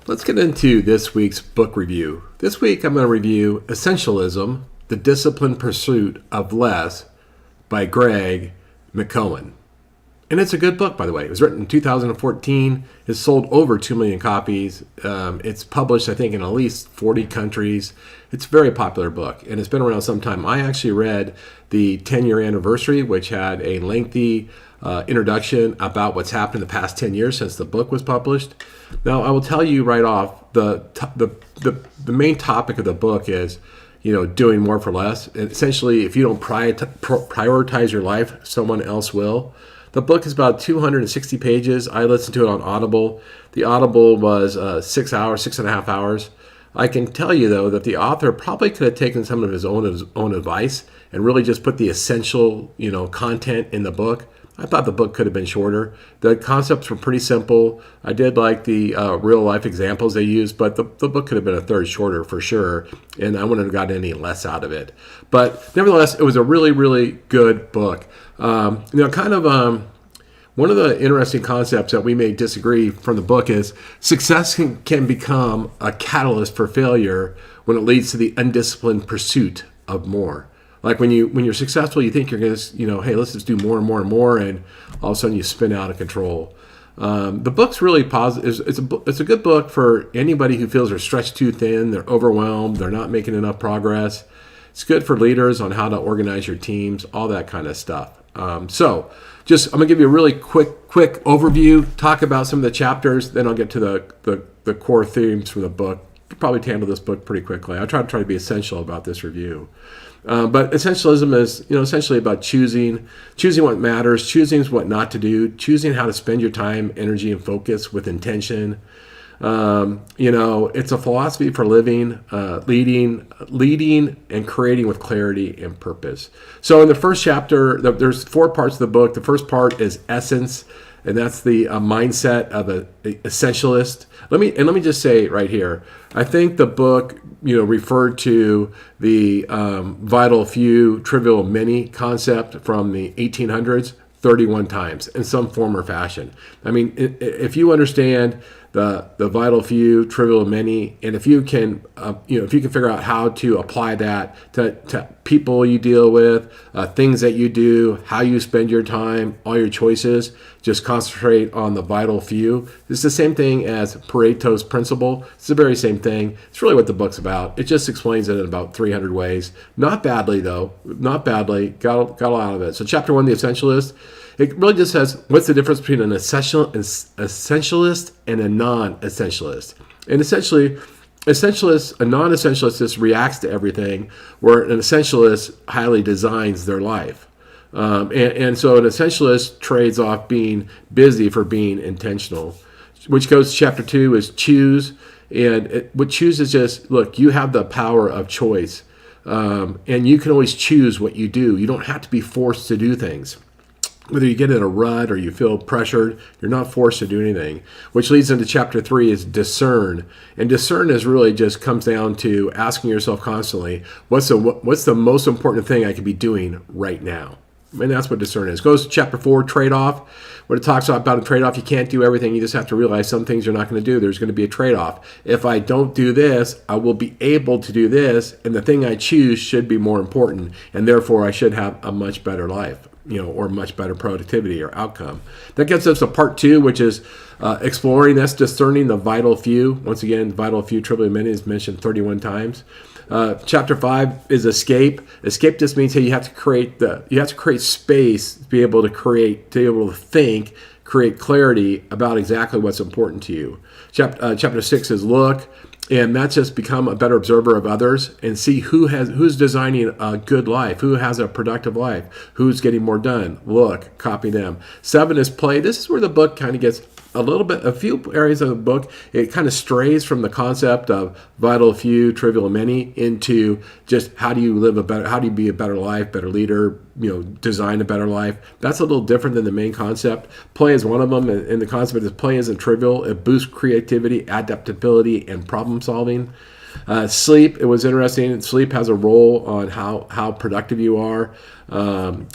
Let's get into this week's book review. This week I'm going to review Essentialism, The Disciplined Pursuit of Less by Greg McKeown. And it's a good book, by the way. It was written in 2014. It's sold over 2 million copies. It's published, I think, in at least 40 countries. It's a very popular book, and it's been around some time. I actually read the 10-year anniversary, which had a lengthy introduction about what's happened in the past 10 years since the book was published. Now, I will tell you right off, the main topic of the book is, doing more for less. And essentially, if you don't prioritize your life, someone else will. The book is about 260 pages. I listened to it on Audible. The Audible was 6 hours, 6.5 hours. I can tell you, though, that the author probably could have taken some of his own advice and really just put the essential, content in the book. I thought the book could have been shorter. The concepts were pretty simple. I did like the real-life examples they used, but the book could have been a third shorter for sure, and I wouldn't have gotten any less out of it. But nevertheless, it was a really, really good book. One of the interesting concepts that we may disagree from the book is success can become a catalyst for failure when it leads to the undisciplined pursuit of more. Like when you're successful, you think you're going to, hey, let's just do more and more and more, and all of a sudden you spin out of control. The book's really positive. It's a good book for anybody who feels they're stretched too thin, they're overwhelmed, they're not making enough progress. It's good for leaders on how to organize your teams, all that kind of stuff. I'm going to give you a really quick overview, talk about some of the chapters, then I'll get to the core themes from the book. You probably handle this book pretty quickly. I try to be essential about this review. But essentialism is, essentially about choosing what matters, choosing what not to do, choosing how to spend your time, energy, and focus with intention. It's a philosophy for living, leading, and creating with clarity and purpose. So in the first chapter, there's 4 parts of the book. The first part is essence, and that's the mindset of an essentialist. Let me just say right here, I think the book, referred to the vital few, trivial many concept from the 1800s 31 times in some form or fashion. I mean, if you understand the vital few, trivial many, and if you can, if you can figure out how to apply that to people you deal with, things that you do, how you spend your time, all your choices, just concentrate on the vital few. It's the same thing as Pareto's principle. It's the very same thing. It's really what the book's about. It just explains it in about 300 ways. Not badly, though. Not badly. Got a lot of it. So chapter 1, the essentialist. It really just says what's the difference between an essentialist and a non-essentialist. And essentially, a non-essentialist just reacts to everything, where an essentialist highly designs their life. And so an essentialist trades off being busy for being intentional, which goes to chapter 2 is choose. And what choose is just, look, you have the power of choice. And you can always choose what you do. You don't have to be forced to do things. Whether you get in a rut or you feel pressured, you're not forced to do anything. Which leads into chapter 3 is discern. And discern is really just comes down to asking yourself constantly, what's the most important thing I could be doing right now? And that's what discern is. Goes to chapter 4, trade-off. What it talks about a trade-off, you can't do everything. You just have to realize some things you're not going to do. There's going to be a trade-off. If I don't do this, I will be able to do this, and the thing I choose should be more important, and therefore I should have a much better life, or much better productivity or outcome. That gets us to part 2, which is exploring. That's discerning the vital few. Once again, vital few, trivial many is mentioned 31 times. Chapter 5 is escape. Escape just means, hey, you have to create space to be able to think, create clarity about exactly what's important to you. Chapter 6 is look. And that's just become a better observer of others and see who's designing a good life, who has a productive life, who's getting more done. Look, copy them. 7 is play. This is where the book kind of gets a few areas of the book, it kind of strays from the concept of vital few, trivial many into just how do you be a better life, better leader, design a better life. That's a little different than the main concept. Play is one of them, and the concept is play isn't trivial. It boosts creativity, adaptability, and problem solving. Sleep, it was interesting. Sleep has a role on how productive you are.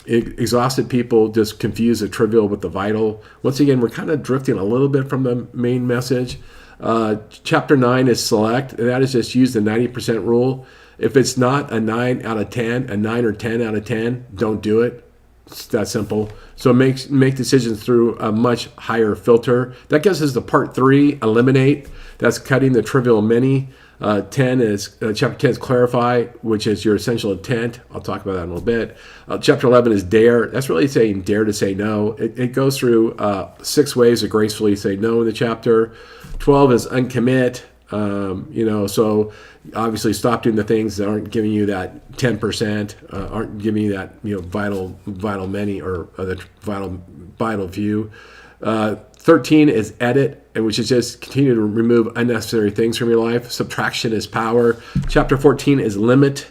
Exhausted people just confuse the trivial with the vital. Once again, we're kind of drifting a little bit from the main message. Chapter 9 is select, and that is just use the 90% rule. If it's not a 9 out of 10, a 9 or 10 out of 10, don't do it. It's that simple. So make decisions through a much higher filter. That gives us the part 3, eliminate. That's cutting the trivial many. 10 is chapter 10 is clarify, which is your essential intent. I'll talk about that in a little bit. Chapter 11 is dare. That's really saying dare to say no. It goes through 6 ways to gracefully say no in the chapter. 12 is uncommit. So obviously stop doing the things that aren't giving you that 10%, aren't giving you that vital many or the vital view. 13 is edit, which is just continue to remove unnecessary things from your life. Subtraction is power. Chapter 14 is limit.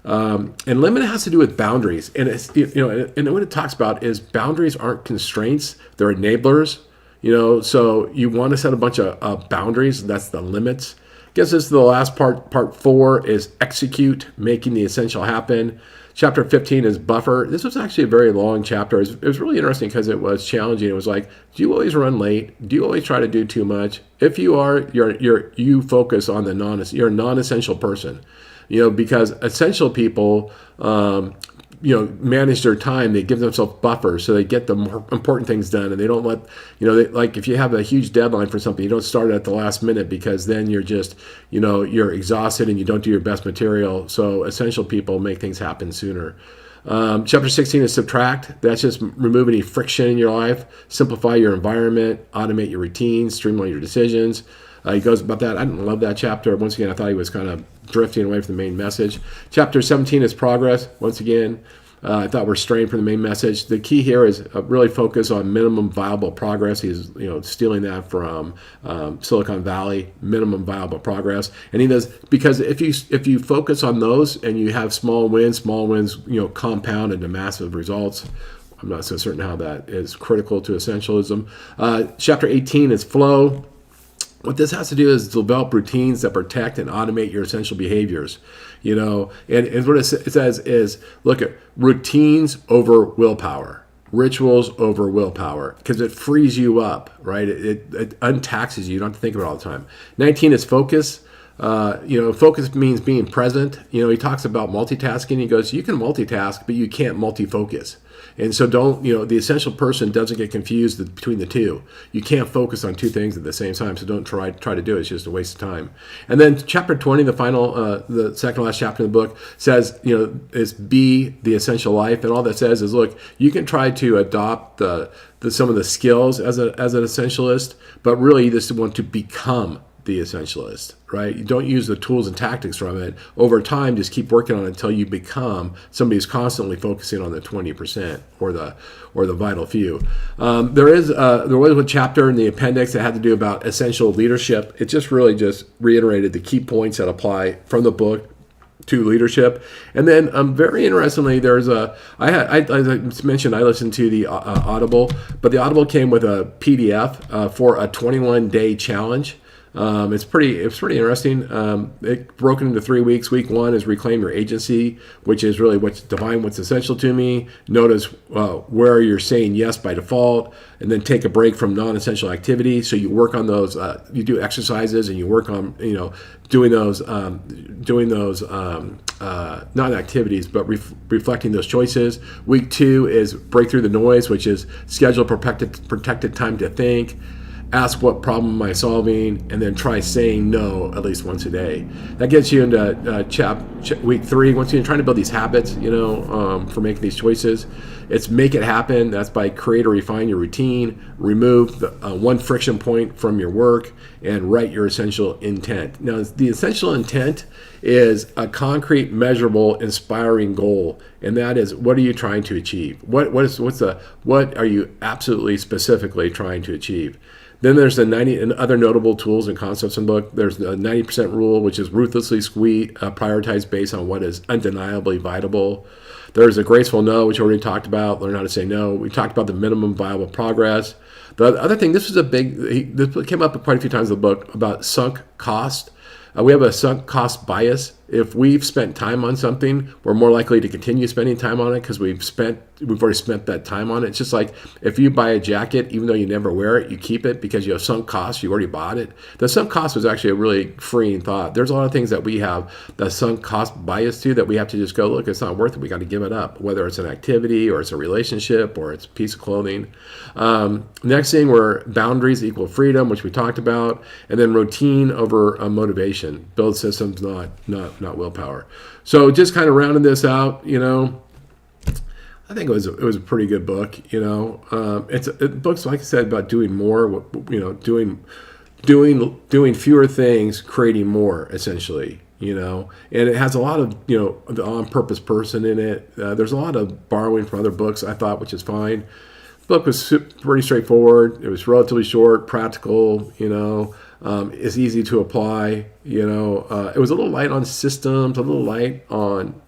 And limit has to do with boundaries. And it's, and what it talks about is boundaries aren't constraints, they're enablers. So you want to set a bunch of boundaries. That's the limits. Gets us to the last part. Part 4 is execute, making the essential happen. Chapter 15 is buffer. This was actually a very long chapter. It was really interesting because it was challenging. It was like, do you always run late? Do you always try to do too much? If you are, you focus on you're a non-essential person. Because essential people, manage their time. They give themselves buffers so they get the more important things done, and they don't let, like if you have a huge deadline for something, you don't start it at the last minute because then you're just, you're exhausted and you don't do your best material. So essential people make things happen sooner. Chapter 16 is subtract. That's just remove any friction in your life, simplify your environment, automate your routines, streamline your decisions. He goes about that. I didn't love that chapter. Once again, I thought he was kind of drifting away from the main message. Chapter 17 is progress. Once again, I thought we're straying from the main message. The key here is really focus on minimum viable progress. He's stealing that from Silicon Valley, minimum viable progress. And he does, because if you focus on those and you have small wins compound into massive results. I'm not so certain how that is critical to essentialism. Chapter 18 is flow. What this has to do is develop routines that protect and automate your essential behaviors, and what it says is, look at routines over willpower, rituals over willpower, because it frees you up, right? It untaxes you. You don't have to think about it all the time. 19 is focus. Focus means being present. He talks about multitasking. He goes, you can multitask, but you can't multi-focus. And so the essential person doesn't get confused between the two. You can't focus on two things at the same time, so don't try to do it. It's just a waste of time. And then chapter 20, the second to last chapter in the book, says, is be the essential life. And all that says is, look, you can try to adopt some of the skills as an essentialist, but really you just want to become the essentialist, right? You don't use the tools and tactics from it. Over time, just keep working on it until you become somebody who's constantly focusing on the 20% or the vital few. There was a chapter in the appendix that had to do about essential leadership. It just reiterated the key points that apply from the book to leadership. And then very interestingly, as I mentioned, I listened to the Audible, but the Audible came with a PDF for a 21-day challenge. It's pretty interesting. It broken into 3 weeks. Week 1 is reclaim your agency, which is really define what's essential to me. Notice where you're saying yes by default, and then take a break from non-essential activities. So you work on those. You do exercises, and you work on doing those not activities, but reflecting those choices. Week 2 is break through the noise, which is schedule protected time to think. Ask what problem am I solving, and then try saying no at least once a day. That gets you into week 3. Once you're trying to build these habits, for making these choices, it's make it happen. That's by create or refine your routine, remove the one friction point from your work, and write your essential intent. Now, the essential intent is a concrete, measurable, inspiring goal, and that is, what are you trying to achieve? What are you absolutely specifically trying to achieve? Then there's the 90 and other notable tools and concepts in the book. There's the 90% rule, which is ruthlessly prioritize based on what is undeniably vital. There's a graceful no, which we already talked about. Learn how to say no. We talked about the minimum viable progress. The other thing, this came up quite a few times in the book about sunk cost. We have a sunk cost bias. If we've spent time on something, we're more likely to continue spending time on it because we've already spent that time on it. It's just like if you buy a jacket, even though you never wear it, you keep it because you have sunk costs. You already bought it. The sunk cost was actually a really freeing thought. There's a lot of things that we have the sunk cost bias to that we have to just go, look, it's not worth it. We got to give it up, whether it's an activity or it's a relationship or it's a piece of clothing. Next thing were boundaries equal freedom, which we talked about, and then routine over motivation. Build systems, not willpower. So just kind of rounding this out, I think it was a pretty good book. It's books, like I said, about doing more. Doing fewer things, creating more, essentially. And it has a lot of the on-purpose person in it. There's a lot of borrowing from other books, I thought, which is fine. The book was pretty straightforward. It was relatively short, practical. It's easy to apply. It was a little light on systems, a little light on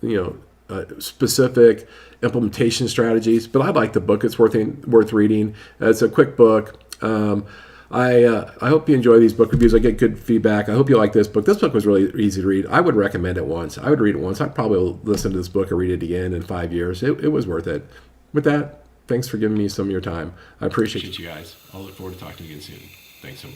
specific implementation strategies. But I like the book. It's worth reading. It's a quick book. I hope you enjoy these book reviews. I get good feedback. I hope you like this book. This book was really easy to read. I would recommend it once. I would read it once. I'd probably listen to this book or read it again in 5 years. It was worth it. With that, thanks for giving me some of your time. I appreciate you guys. I'll look forward to talking to you again soon. Thanks so much.